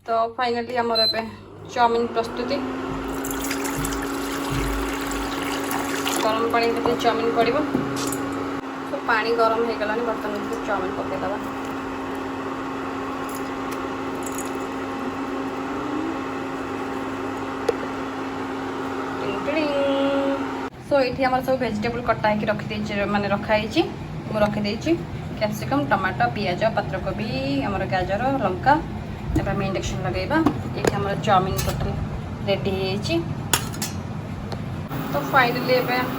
तो फाइनली आमर ए चाउमिन प्रस्तुति गरम पानी में चाउमिन पड़ो तो पानी गरम हो गलानी बर्तमान चाउमिन पकईदबा सो ये आम सब वेजिटेबल कटा है रखी माने रखाई मुझे रखीदे कैप्सिकम टमाटो पियाज पत्रकोबी आमर गाजर लंका एवं आम इंडक्शन लगेगा ये आम चाउमिन टोटल रेडी हो तो फाइनली एवं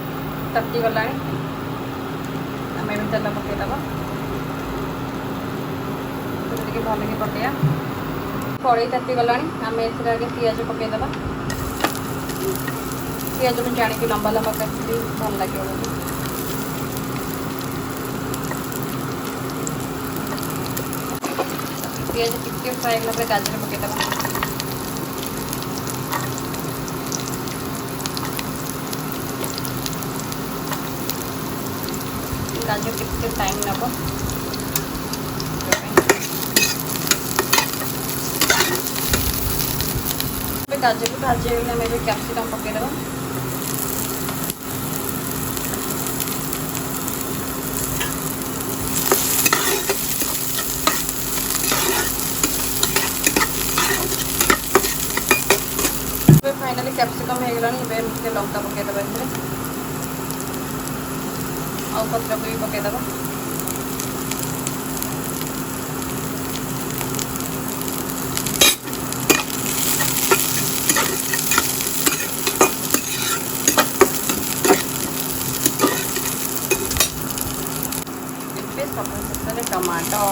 ताती गला आम तेल पकईदबा भल कि पकईया कड़े ताती गला आम आगे पियाज पकईदबा पियाज में जाणी कि लंबा लंबा काटी भल लगे पियाज टिके फ्राई होगा गाजर पकईदबा गाजर टिके टाइम नब गाजर को भाजी गले कैप्सिकम पकईदबा फाइनली कैप्सिकम हो गला लंका पकईदबा आउ पत्र को भी पकईदबा टमाटो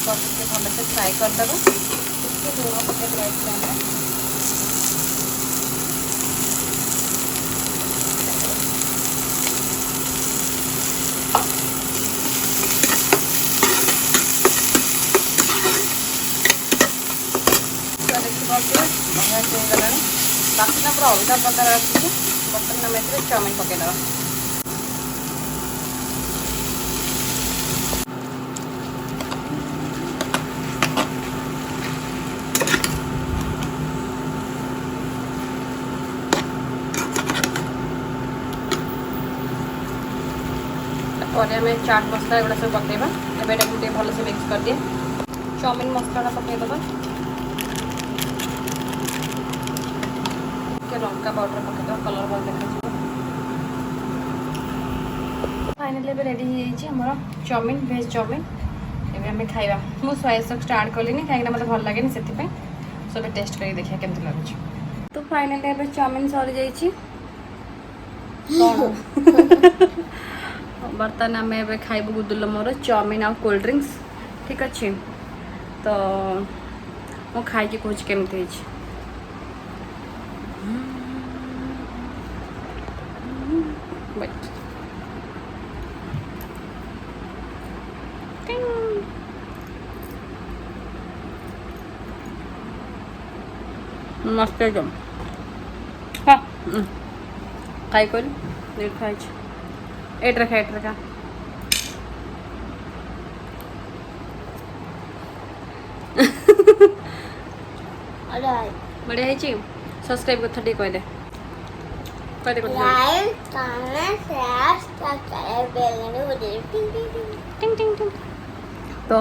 भल से फ्राई करदेव लुण पकड़ गला बासना पूरा अलग प्रकार आसी बर्तमान आम चाउमिन पकईदबा पर आम चाट मसला एगुड़ा सब पकईबा एवं भल से मिक्स कर दिए चाउमिन मसला पकईदबा लंका पाउडर पकईदबा कलर भल देखा फाइनली रेडी होमर चाउमिन वेज चाउमिन एवं आम खाइबा मुझे सोया सॉस स्टार्ट कली कहीं मतलब भल लगे से सब टेस्ट कर देखिए केमती लगुच तो फाइनली एवं चाउमिन सरी जाइए बर्तमान आम ए खाइबू गुदुल मोर चाउमिन आ कोल्ड ड्रिंक्स ठीक अच्छे तो मु खाई कहूँ केमती मस्त एकदम हाँ खाई कर खाई एट रखा बढ़िया है सब्सक्राइब कर थोड़ी कह दे तो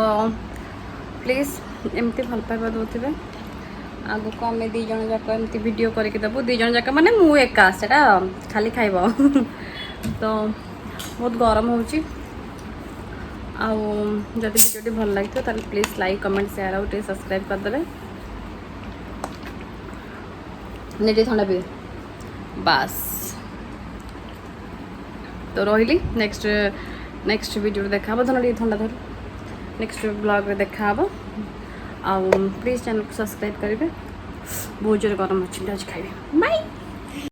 प्लीज एमती भल पाइबा दौथे आगु को आम दी जन जाक एमती वीडियो करके देबू दी जन जाक माने मु एका सेटा खाली खाइब तो बहुत गरम होची जब वीडियो भल लगे तो प्लीज लाइक कमेंट शेयर आउ सब्सक्राइब करदे नेटी ठंडा पी बास तो रही नेक्स्ट वीडियो देखा धन ठंडा धर नेक्स्ट ब्लॉग में देखा प्लीज चैनल को सब्सक्राइब करेंगे बहुत जोर गरम अच्छी खाइए बाय।